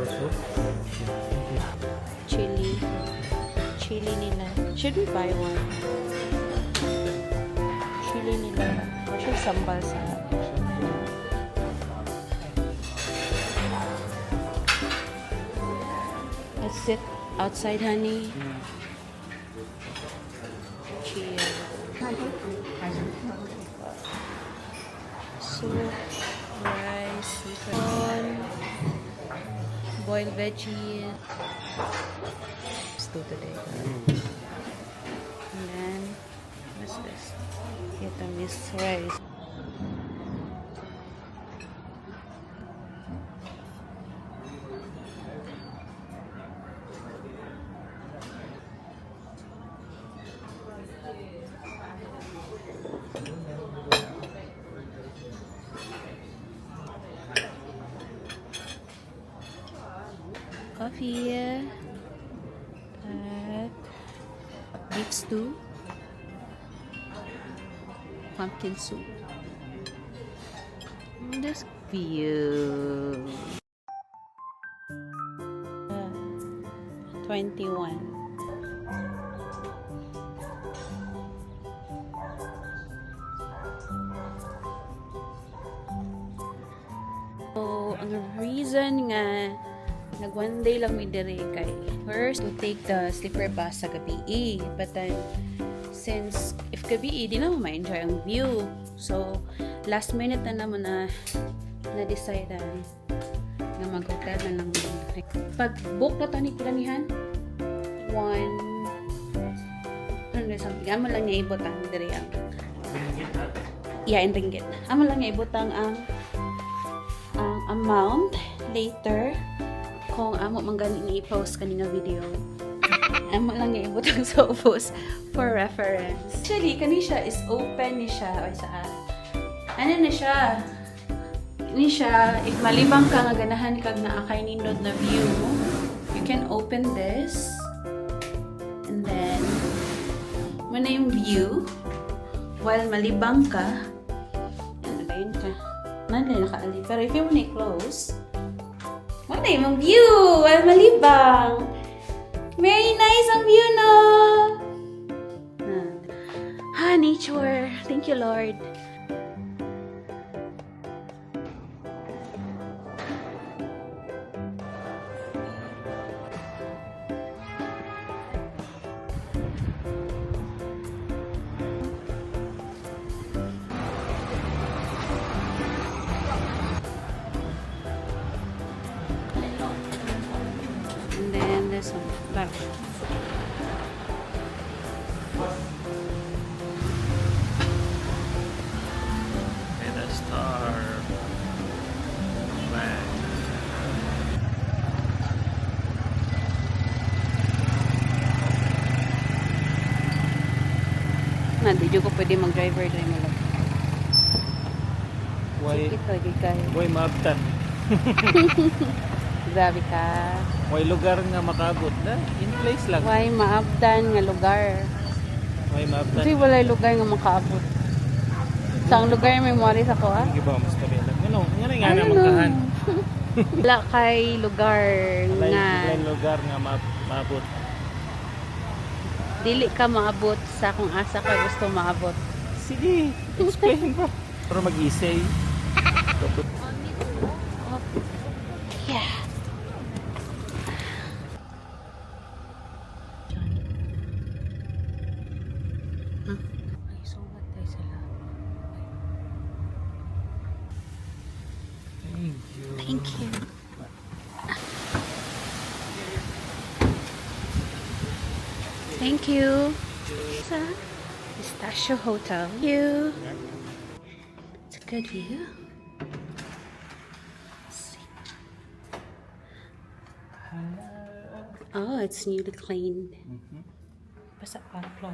also. Chili. Chili nila. Should we buy one? Chili nila. Or siya sambal sa... Let's sit outside, honey. Cheers. Soup, rice, corn, boiled veggies. Let's do today. And then, what's this? Vietnamese rice. Coffee at beef stew, pumpkin soup. This view. 21. So, ang reason nga nag one day lang mi diri kay first to take the sleeper bus sa gabi, but then since if gabi di na mo ma-enjoy ang view, so last minute na naman na decide nga mag-hotel na lang. Pag book na to ni Kulanihan 1 something amo lang niya ibutang diri ang in ringgit amo lang niya ibutang ang amount later kung amo man gani i-post kanina video. Amo lang nga ibutang sa post for reference. Actually, kani siya is open ni siya or sa ano na siya? Ni siya if malibang ka nga ganahan kag naa kay nindot na view, you can open this and then mo na yung view while malibang ka. Ano ba yun ka? Nanay nakaali. Pero if you wanna close, ano yung view? While malibang. Very nice ang view, no? Nature. Thank you, Lord. This one, back. And a star flag. Hindi ko pwede mag-driver dahil mo lang. Why maabtan? Grabe ka. Why lugar nga makabot na? In place lang. Why maabdan nga lugar? Why maabtan? Kasi wala lugar nga makaabot. Sa ang lugar may mori sa ko, ah? Sige ba, mas tabi lang. Ano nga na magkahan? Wala kay lugar nga. Wala lugar nga maabot. Dili ka maabot sa kung asa ka gusto maabot. Sige, explain mo. Pero mag-isay. Yeah. Ay, so what tayo sila? Thank you. Thank you. Thank you. Sa Pistachio Hotel. Thank you. It's a good view. Oh, it's newly cleaned. Basta pa floor.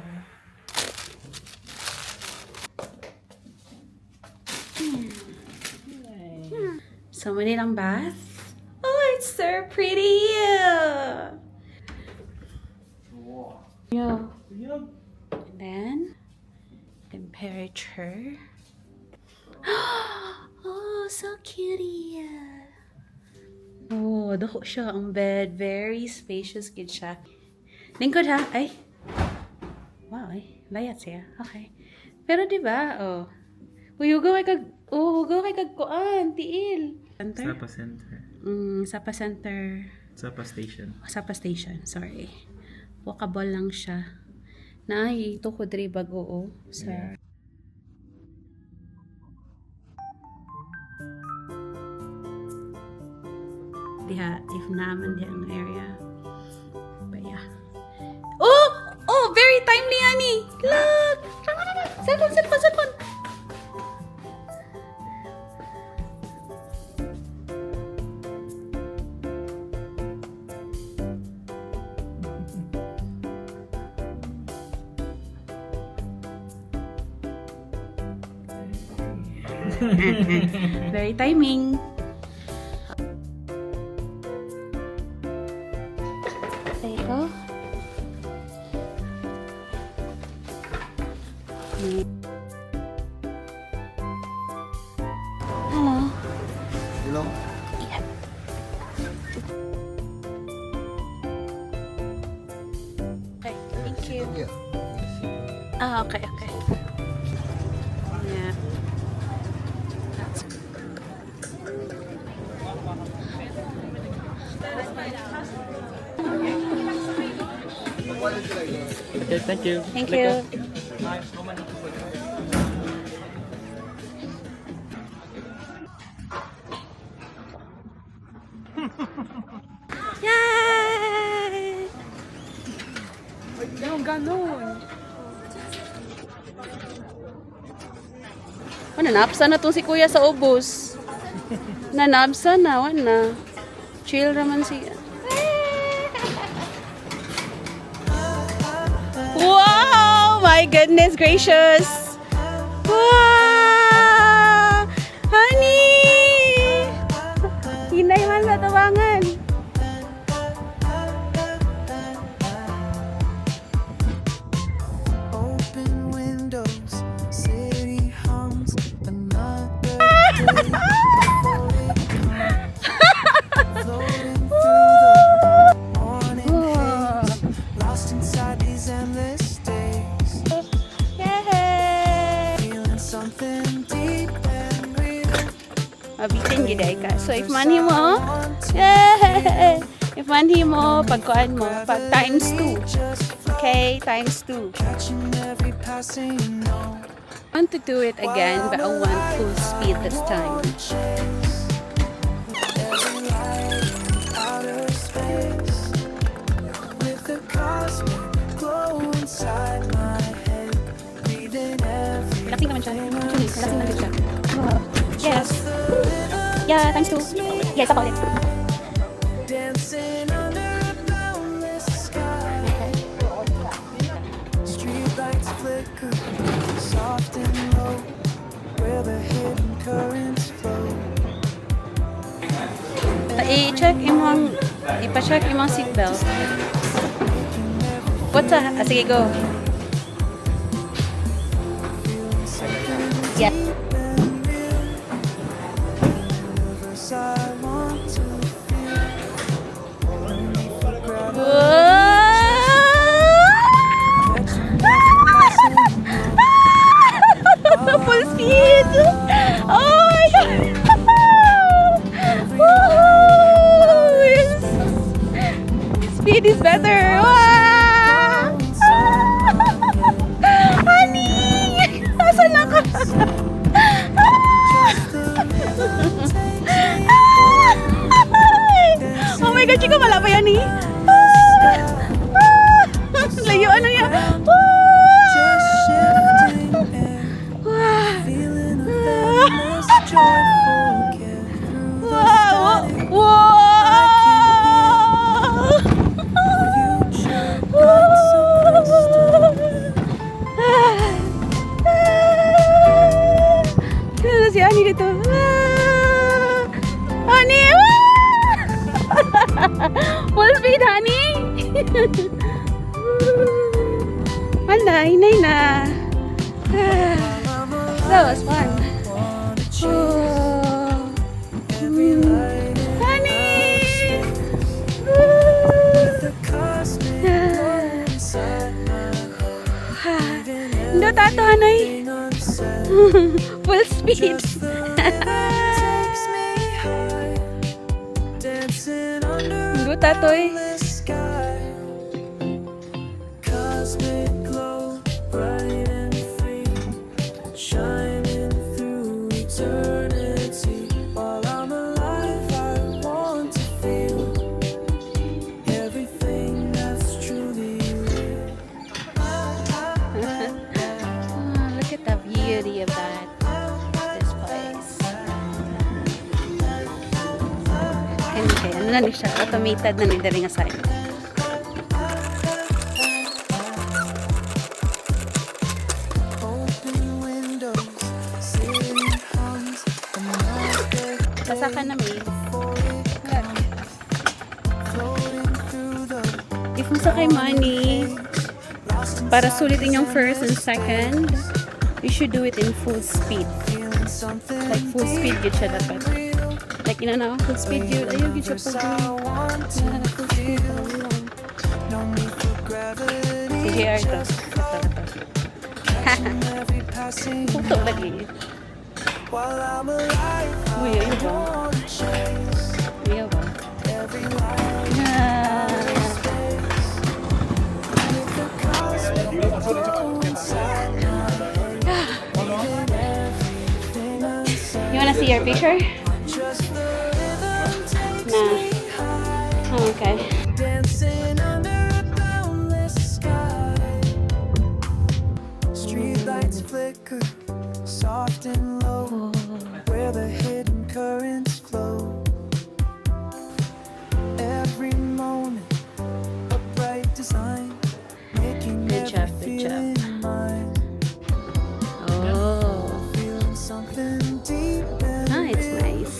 So, many lang bath. Oh, it's so pretty. Yeah. And then, temperature. Oh, so cutie. Oh, dako siya ang bed. Very spacious gid siya. Lingkod ha? Ay. Wow, ay. Layat siya. Okay. Pero di ba? Oh. Hugaw kay kag kuan, tiil. Center? Sapa Center. Sapa Center. Sapa Station. Sapa Station, sorry. Walkable lang siya. Naay, ito ko diri bago sa diha, if naman diha ang area. But yeah. Oh, very timely, honey. Look! Cellphone. Very timing. There you go. Hello. Hello? Yeah. Okay, thank you. Yeah. Okay. Yeah. Okay, thank you. Thank you. Yay! Yung ganon. Nanapsa na to si kuya sa ubos. Nanapsa na, wala. Chill naman siya. Wow! My goodness gracious! Wow! Honey! Hinay man sa tawangan. Open windows, city hums, another day before it comes. Floating through the morning haze, lost inside these endless days. Yay! Feeling something deep and real. Mabitin gid ay ka. So if manhi mo, yay! If manhi mo, pagkuan mo, pag times 2. Okay, times 2. Catching every passing note. I want to do it again, but I want full speed this time. Every light, outer space, with the cosmic glow inside my head, breathing every Relaxing naman siya. Actually, relaxing naman siya. Yes. Yeah, times 2. Yeah, isa pa ulit. dancing under a boundless sky. Streetlights flicker, soft and low, where the hidden currents flow. I-check imong seatbelt. What's that? Sige, go. Yeah. Universe I want to feel. Full speed! Oh my god! Woohoo! Yes. Speed is better! Wow! Honey! Asan na ka? Oh my god, Chico, wala pa yan eh. Layuan na niya. Just shifting and feeling a endless joyful care through the Wow! static Wow! future. Got so crystal. Ano si Ani dito? Ani! Full speed, honey! Wala, hinay na. That was fun. Wanna chase Oh. every light in Honey! Duta to, Hanay. Full speed. takes me high, dancing under Duta to eh. the sky. Cosmic glow, bright and free, shining through eternity. While I'm alive, I want to feel everything that's truly real. Look at the beauty of that. This place. Okay, ano na siya? Automated na nila rin aside. Open windows, ceiling hums, and night Sasa ka na may. floating through the If mo sa kay money, para sulitin yung first and second, you should do it in full speed. feeling something Like full speed yun siya dapat. Like ina full speed yun. Ayun yun siya po. I want to Full speed. no need for gravity. Sige, Arto. Catching every passing Puto lagi. while I'm alive. Uy, ayun ba? Want to chase Ayaw ba? every light Ah. with the cosmic glow inside my head. Everything inside. You wanna see your picture? Just the rhythm takes Nah. me high, Oh, okay. dancing under a boundless sky. Streetlights flicker, soft and low, where the hidden currents flow. Every moment, a bright design, making Good job, every good job. feeling mine. Oh. Feeling something deep and Ah, it's real. nice.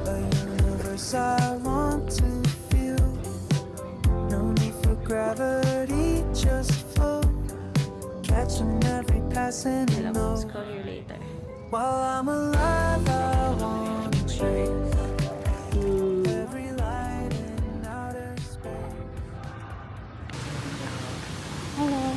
A universe I want to feel. No need for gravity, just float. Catching every passing I'll note. call you later. While I'm alive, I want to chase Hmm. every light in outer space. Hello.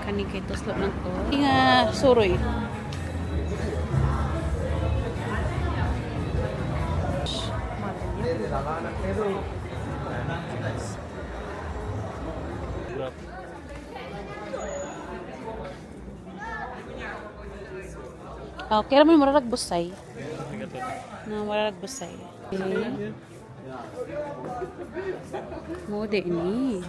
Kaning kay tuslot lang ko. Inga suroy. Oh, kaya mo mararag busay. Na mararag busay. Okay. Mode ini.